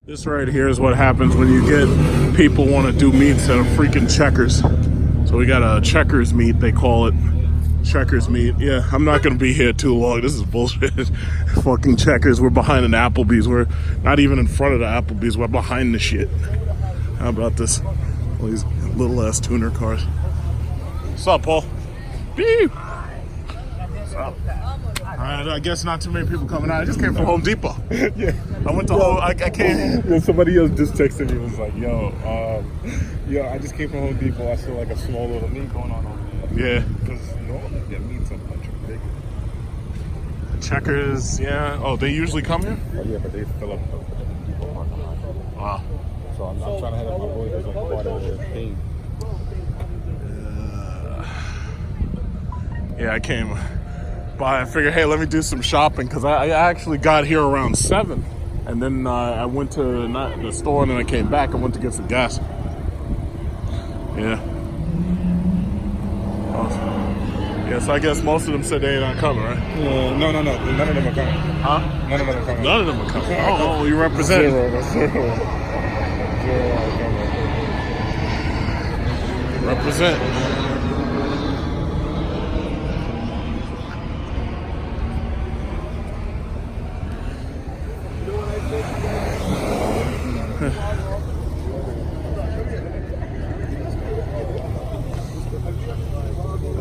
This right here is what happens when you get people want to do meets at a freaking Checkers. So we got a Checkers meet, they call it. Checkers meet. Yeah, I'm not going to be here too long. This is bullshit. Fucking Checkers. We're behind an Applebee's. We're not even in front of the Applebee's. We're behind the shit. How about this? All these little ass tuner cars. What's up, Paul? Beep. What's up? I guess not too many people coming out. I just came from Home Depot. Yeah, I went to Home. I came. Yeah, somebody else just texted me. Was like, "Yo, I just came from Home Depot. I saw like a small little meet going on over there." Yeah. Because normally their meets are much bigger. Checkers. Yeah. Oh, they usually come here. Oh yeah, but they fill up the Home Depot parking lot. Wow. So I'm trying to head up my boy. There's like part of the thing. Yeah, I came by. I figured, hey, let me do some shopping because I actually got here around 7, and then I went to the store and then I came back. I went to get some gas. Yeah. Awesome. Yeah, so I guess most of them said they ain't not coming, right? No. None of them are coming. Huh? None of them are coming. None of them are coming. Oh, you represent. Zero are coming. Represent.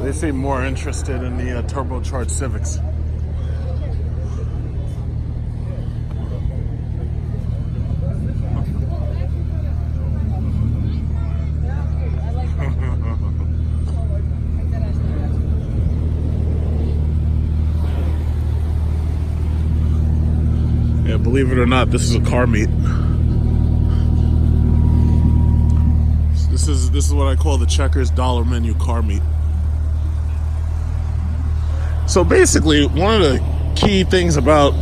They seem more interested in the turbocharged Civics. Yeah, believe it or not, this is a car meet. This is what I call the Checkers dollar menu car meet. So basically, one of the key things about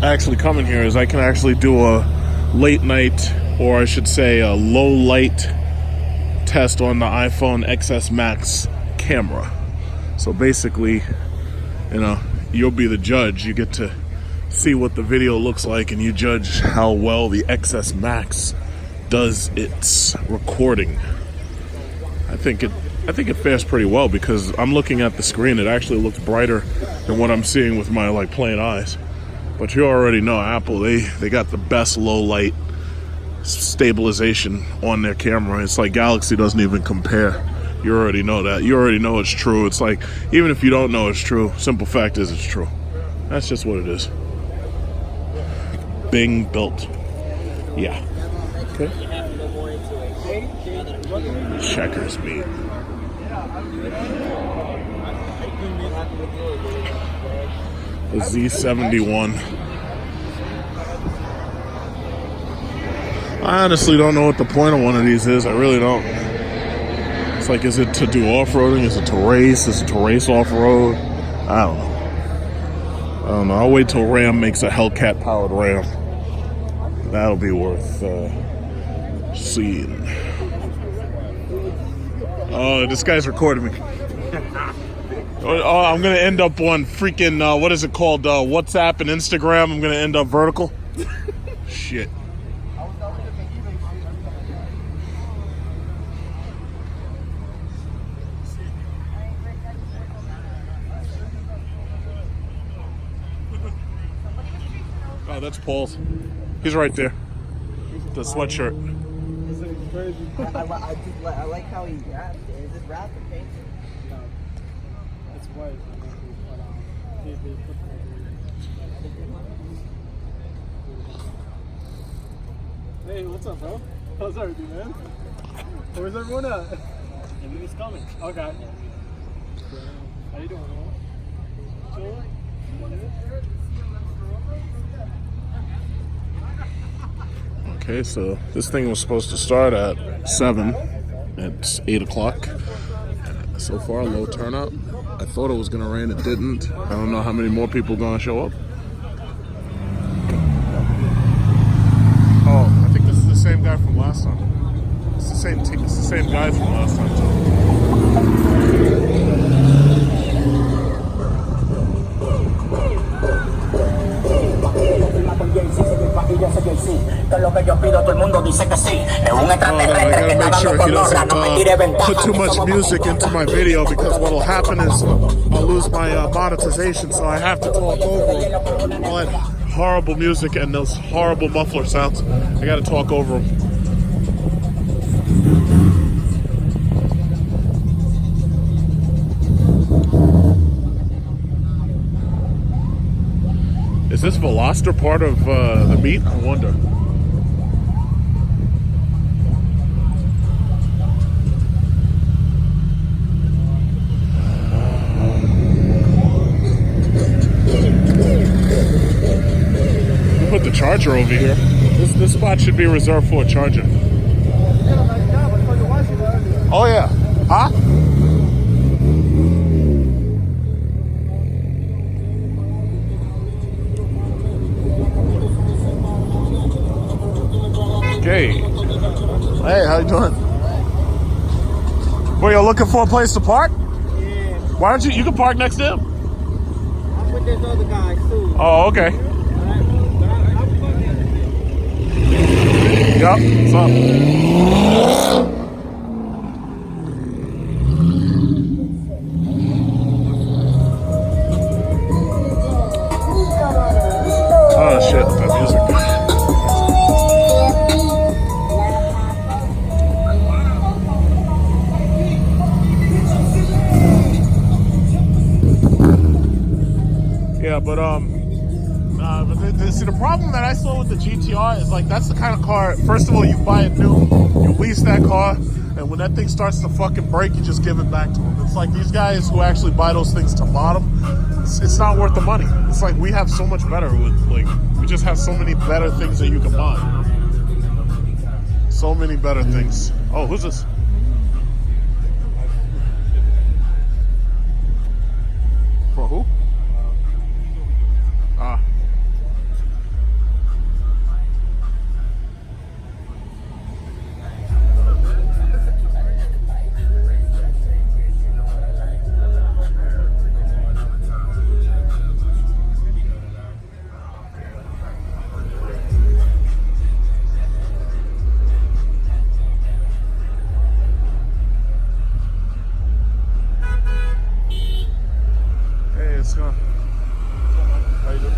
actually coming here is I can actually do a late night, or I should say a low light test on the iPhone XS Max camera. So basically, you know, you'll be the judge. You get to see what the video looks like and you judge how well the XS Max does its recording. I think it fares pretty well because I'm looking at the screen. It actually looks brighter than what I'm seeing with my like plain eyes. But you already know Apple, they got the best low light stabilization on their camera. It's like Galaxy doesn't even compare. You already know that. You already know it's true. It's like, even if you don't know it's true, simple fact is it's true. That's just what it is. Bing built. Yeah. Okay. Checkers meet. The Z71. I honestly don't know what the point of one of these is. I really don't. It's like, is it to do off-roading? Is it to race? Is it to race off-road? I don't know. I'll wait till Ram makes a Hellcat powered Ram. That'll be worth seeing. Oh, this guy's recording me. Oh, I'm gonna end up on freaking what is it called? WhatsApp and Instagram. I'm gonna end up vertical. Shit. Oh, that's Paul's. He's right there. The sweatshirt. I like how he wrapped it. Is it wrapped or painted? No, it's white. Hey, what's up, bro? How's everything, man? Where's everyone at? Everybody's coming. Okay. How you doing, man? Chilling? Okay, so this thing was supposed to start at 7. It's 8 o'clock. So far, low turnout. I thought it was going to rain. It didn't. I don't know how many more people are going to show up. Oh, I think this is the same guy from last time. It's the same team. It's the same guy from last time, too. Todo lo que yo dice que sí. Es un Oh, no, I extraterrestre que gotta está make sure dando he color. doesn't No me tire ventaja. put too much music into my video, because what'll happen is I'll lose my monetization, so I have to talk over him. All that horrible music and those horrible muffler sounds. I gotta talk over them. Is this Veloster part of the meat? I wonder. We put the charger over here. This spot should be reserved for a charger. Oh yeah. Huh? Okay. Hey, how you doing? Well, you're looking for a place to park? Yeah. Why don't you can park next to him? I'm with this other guy too. Oh, okay. Yup, what's up? Oh shit, that music. Yeah, but see, the problem that I saw with the GTR is, like, that's the kind of car. First of all, you buy it new, you lease that car, and when that thing starts to fucking break, you just give it back to them. It's like these guys who actually buy those things to mod them. It's not worth the money. It's like we have so much better with, like, we just have so many better things that you can mod. So many better things. Oh, who's this? For who? Ah. Hey, it's gone. How you doing?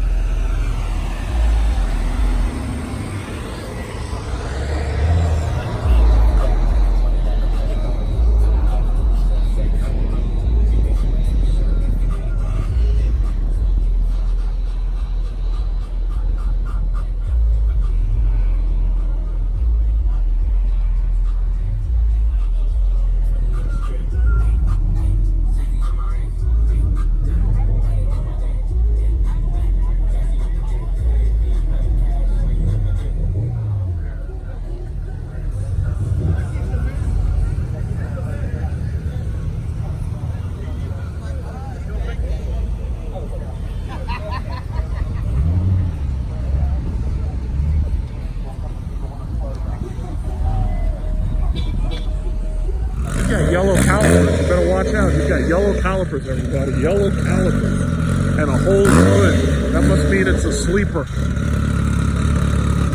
He's got yellow calipers. You better watch out. He's got yellow calipers, everybody. Yellow calipers. And a whole hood. That must mean it's a sleeper.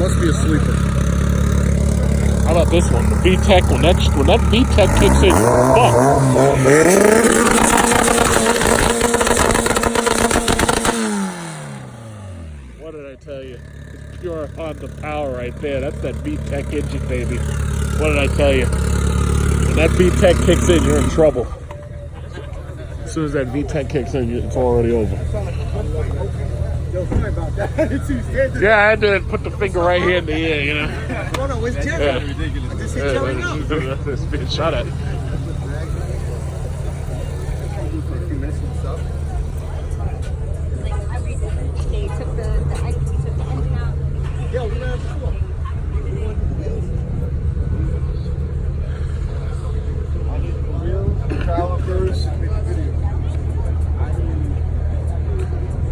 Must be a sleeper. How about this one? The VTEC. When that VTEC kicks in, fuck. What did I tell you? It's pure Honda power right there. That's that VTEC engine, baby. What did I tell you? When that VTEC kicks in, you're in trouble. As soon as that VTEC kicks in, it's already over. Yo, sorry about that. It's too scared. Yeah, I had to put the finger right here in the ear, you know. Hold on, where's Jerry? Yeah. Ridiculous. I just hit Jerry now. It's being shot at. They took the engine out. Yo, we don't have the floor. Calipers.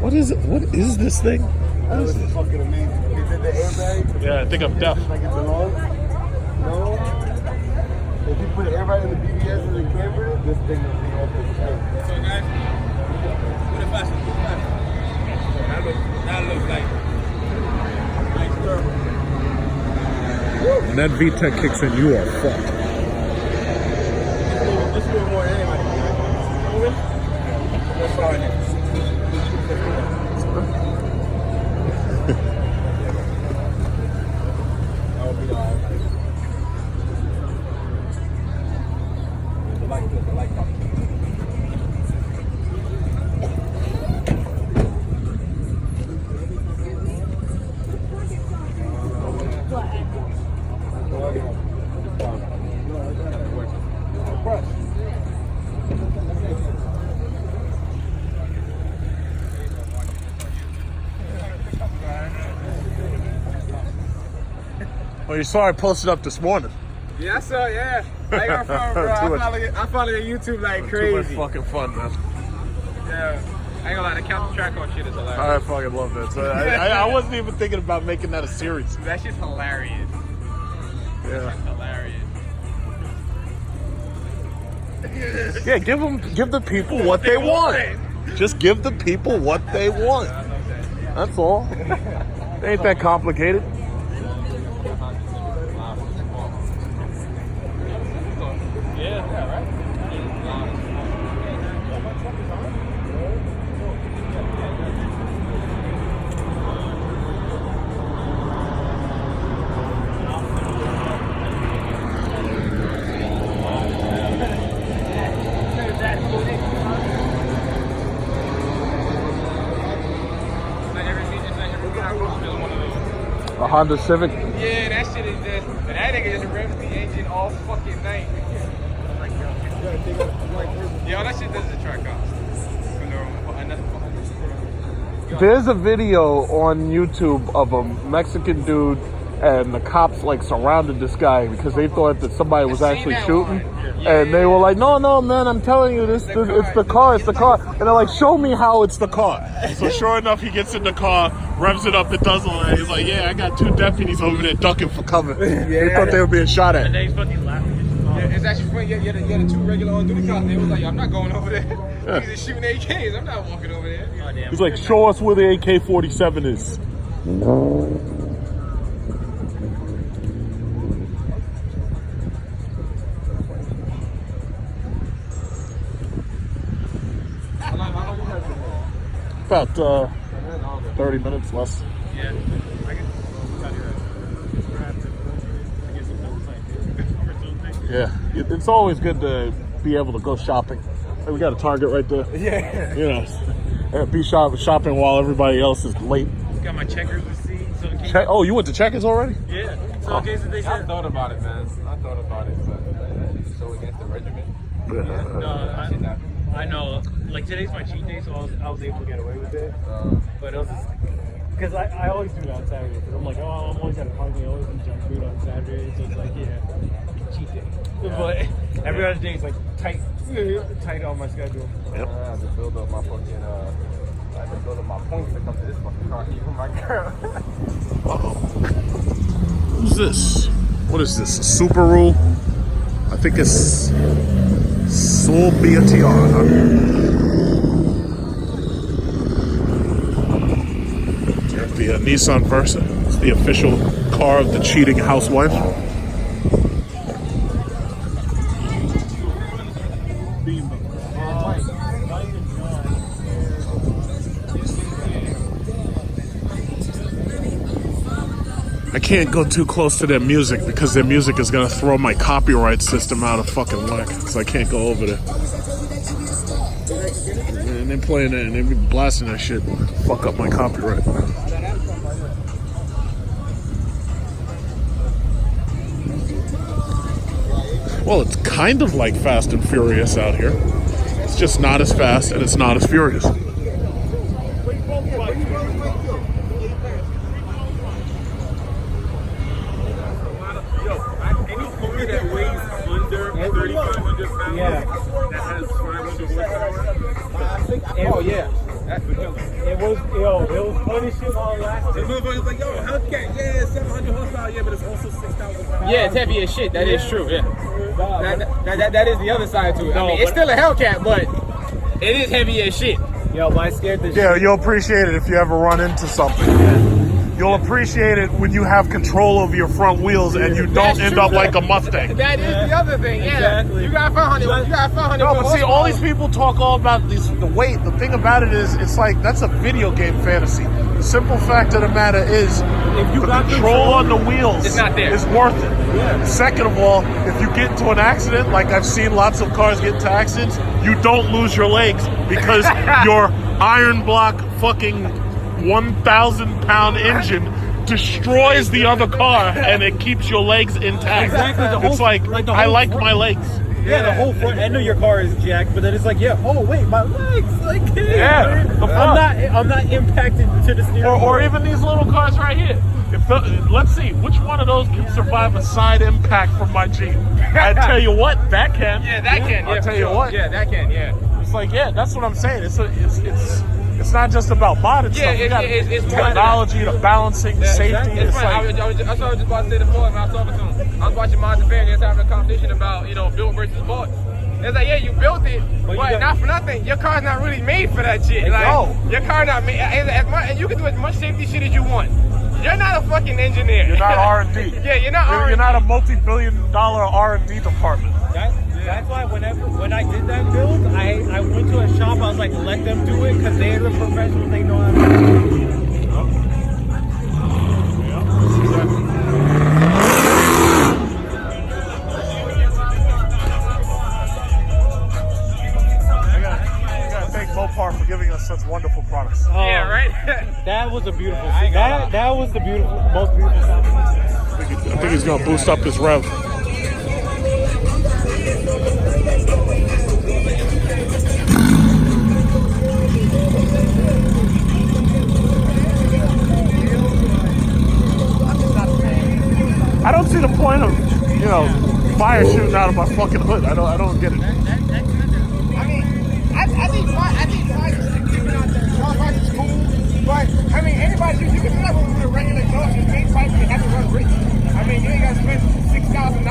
What is it? What is this thing? That was fucking amazing. They did the airbag. Yeah, I think I'm deaf. Like it belongs. No. If you put an airbag in the BBS in the camper, this thing will be off the chain. So guys, what if I should do that? That looks like turbo. When that VTEC kicks in, you are fucked. Let's do it more than anybody. Let's start it. That would be the light. Well, you saw I posted up this morning. Yeah, I saw, yeah. I got fun, bro. I follow your YouTube like Too much crazy. fucking fun, man. Yeah. I ain't gonna lie, the counter track on shit is hilarious. I fucking love that. So I wasn't even thinking about making that a series. That shit's hilarious. Yeah. Hilarious. Yeah, give the people what they want. Just give the people what they want. That's all. It ain't that complicated. A Honda Civic. Yeah, that shit is just, that nigga just revs the engine all fucking night. Yo, that shit doesn't track out. There's a video on YouTube of a Mexican dude and the cops like surrounded this guy because they thought that somebody was actually shooting. And they were like, no, man, I'm telling you, it's the car. And they're like, show me how it's the car. So sure enough, he gets in the car, revs it up, it does all that. He's like, yeah, I got 2 deputies over there ducking for cover. They thought they were being shot at. And then he's fucking laughing. Yeah, it's actually funny. Yeah, the 2 regular on-duty cops, they was like, I'm not going over there. Niggas is shooting AKs. I'm not walking over there. Oh, damn. He's like, show us where the AK-47 is. About 30 minutes less. Yeah. Yeah, it's always good to be able to go shopping. Hey, we got a Target right there. Yeah. You know, be shopping while everybody else is late. Got my checkers receipt. So in case, Oh, you went to Checkers already? yeah. So in case they I said, thought about it, man. I thought about it, but it's so against the regiment. no, I know. Like today's my cheat day, so I was able to get away with it. But it was just because I always do that on Saturday. Because I'm like, oh, I'm always at a party. I always eat junk food on Saturday. So it's like, yeah, cheat day. But every other day is like tight on my schedule. Yep. I have to build up my fucking, I have to build up my points to come to this fucking car, even my girl. Uh-oh. Who's this? What is this? A Subaru? I think it's Solbiatiana. The Nissan Versa. It's the official car of the cheating housewife. I can't go too close to their music because their music is gonna throw my copyright system out of fucking whack. So I can't go over there. And they're playing it and they're blasting that shit. Fuck up my copyright. Well, it's kind of like Fast and Furious out here. It's just not as fast and it's not as furious. That weighs under 3,500 pounds. Yeah. That has 500 horsepower. Oh yeah. It was funny shit while it lasted. The motherfucker's like, yo, Hellcat, yeah, 700 horsepower, yeah, but it's also 6,000 pounds. Yeah, it's heavy as shit. That is true. Yeah. That is the other side to it. I mean, it's still a Hellcat, but it is heavy as shit. Yo, but I scared the Yeah, you'll appreciate it if you ever run into something. You'll appreciate it when you have control over your front wheels and you don't end up like a Mustang. That is the other thing. Yeah, Exactly. you got 500. You got 500. No, but see, all these people talk all about the weight. The thing about it is, it's like that's a video game fantasy. The simple fact of the matter is, If you the got control on the wheels It's not there. is worth it. Yeah. Second of all, if you get into an accident, like I've seen lots of cars get into accidents, you don't lose your legs because your iron block fucking 1,000-pound engine destroys the other car and it keeps your legs intact. Exactly, the It's whole- like, like the I whole like front- my legs. Yeah, the whole front end of your car is jacked, but then it's like, yeah, oh wait, my legs, like, hey, Yeah, man, the front. I'm not impacted to the steering wheel. Or even these little cars right here. Let's see, which one of those can survive a side impact from my Jeep? I tell you what, that can. Yeah, that can. I'll Yeah, tell for you sure. what. Yeah, that can. Yeah. It's like, yeah, that's what I'm saying. It's not just about modern Yeah, stuff. You got it's more than technology, the balancing, the safety. It's It's funny. like, I was just about to say the point when I was talking to him. I was watching Monster Fan. They was having a conversation about built versus bought. It's like, yeah, you built it, but not for nothing. Your car's not really made for that shit. Like, No. your car not made. And you can do as much safety shit as you want. You're not a fucking engineer. you're not R&D. Yeah, you're not R&D. You're not a multi-billion-dollar R&D department. That's why when I did that build, I went to a shop. I was like, let them do it because they're the professionals. They know how to do it. I gotta thank Mopar for giving us such wonderful products. Yeah, right? That was a beautiful thing. That was the most beautiful combination. I think he's gonna boost up his rev. I don't see the point of, fire shooting out of my fucking hood. I don't get it. I mean, I think fire is keeping out there. Fire is cool, but I mean, anybody you can do that with a regular exhaust. Your main pipe can have it run rich. I mean, you ain't got to spend $6,000.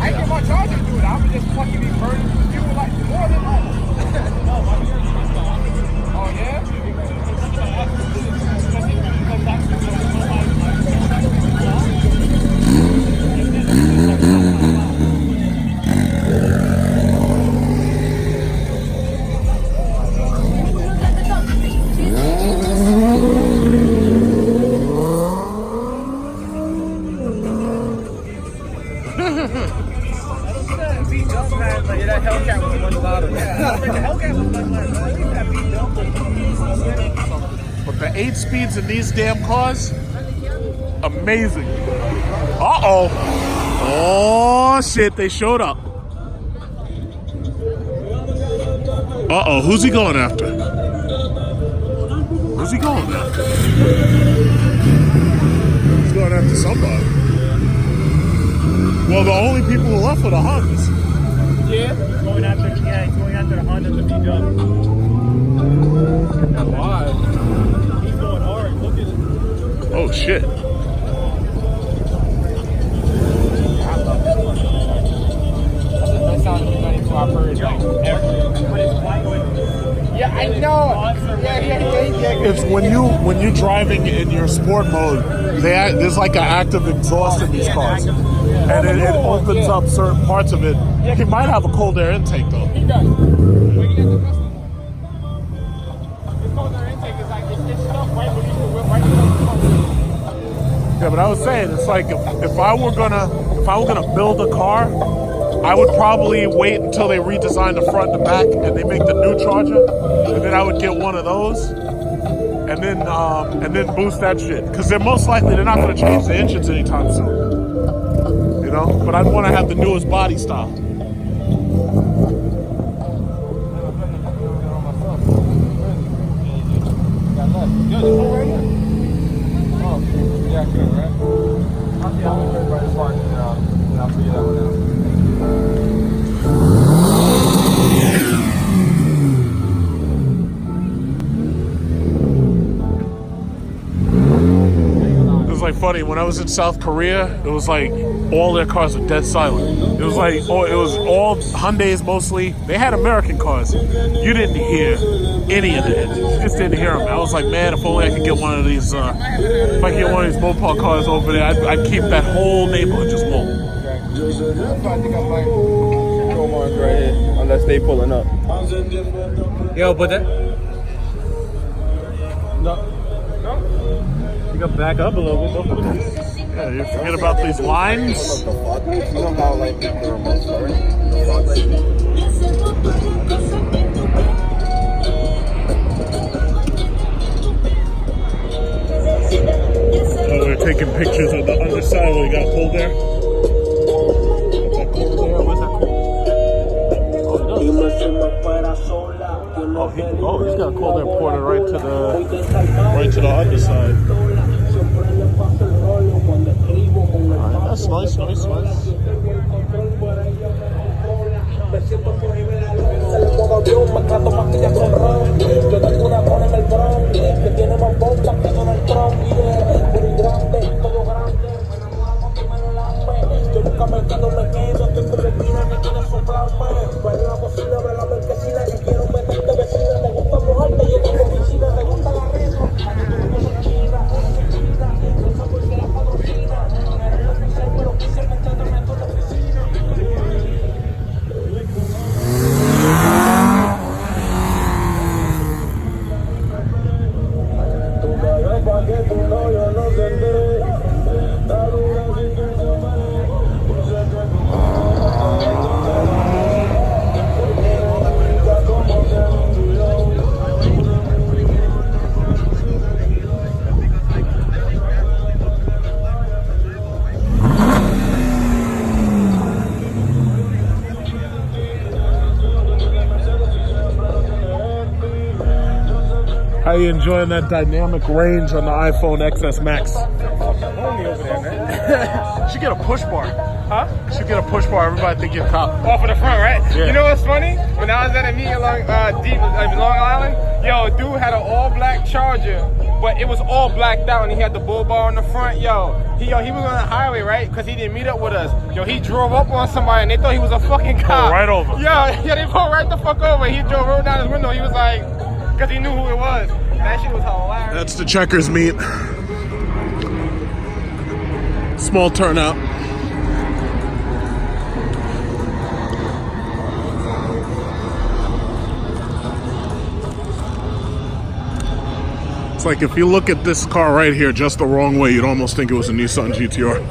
I get my charger to do it. I would just fucking be burning fuel like more than normal. Oh yeah. That Hellcat was much louder. The Hellcat was much louder. But the 8 speeds in these damn cars, amazing. Uh-oh. Oh, shit, they showed up. Uh-oh, who's he going after? Who's he going after? He's going after somebody. Well, the only people who left were the Hondas. Yeah, he's going after the Honda and the VW. Why? He's going hard. Look at it. Oh, shit. That sound of 92 I've heard like ever. Yeah, I know. Yeah. It's when you're driving in your sport mode, there's like an active exhaust in these cars, and it opens up certain parts of it. He might have a cold air intake though. He does. When you get the custom, the cold air intake is like it's stuff right when you do it right. Yeah, but I was saying it's like if I were gonna build a car, I would probably wait until they redesign the front and the back and they make the new Charger, and then I would get one of those, and then boost that shit because they're most likely they're not gonna change the engines anytime soon. But I'd want to have the newest body style. Yeah, good, right? I'll see how everybody's parking now, and I'll figure that one out. There's like funny. When I was in South Korea, it was like all their cars were dead silent. It was like, oh, it was all Hyundais mostly. They had American cars. You didn't hear any of the engines. You just didn't hear them. I was like, man, if only I could get one of these, if I could get one of these Mopar cars over there, I'd keep that whole neighborhood just mobile. I think I might throw mine right here, unless they pulling up. Yo, but that. No. You can back up a little bit, though. Yeah, you forget about these lines. You know how like the remote start? Oh, we're taking pictures of the underside where we got pulled there. Oh, he's got a cold air ported right to the underside. Alright, that's nice. How you enjoying that dynamic range on the iPhone XS Max? Should get a push bar. Huh? Should get a push bar. Everybody think you're cop. Off of the front, right? Yeah. You know what's funny? When I was at a meeting along Long Island, yo, dude had an all-black Charger, but it was all blacked out, and he had the bull bar on the front. Yo, he was on the highway, right? Because he didn't meet up with us. Yo, he drove up on somebody, and they thought he was a fucking cop. Right over. Yo, they pulled right the fuck over. He rolled down his window. He was like, because he knew who it was. That shit was hilarious. That's the checkers meet. Small turnout. It's like if you look at this car right here just the wrong way, you'd almost think it was a Nissan GTR.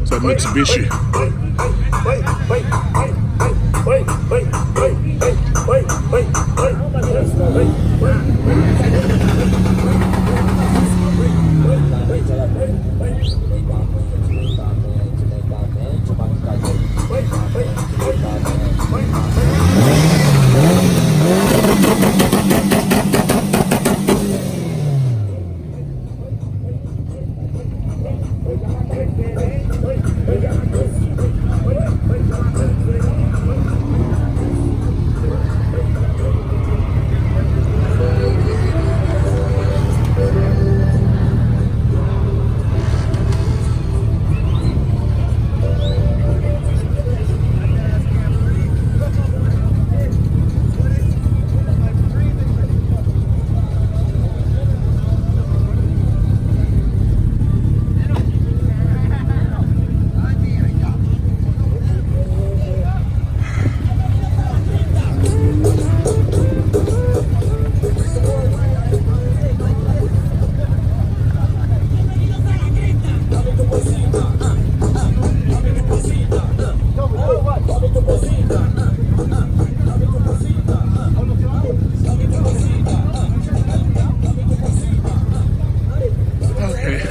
It's a Mitsubishi.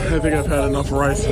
I think I've had enough rice.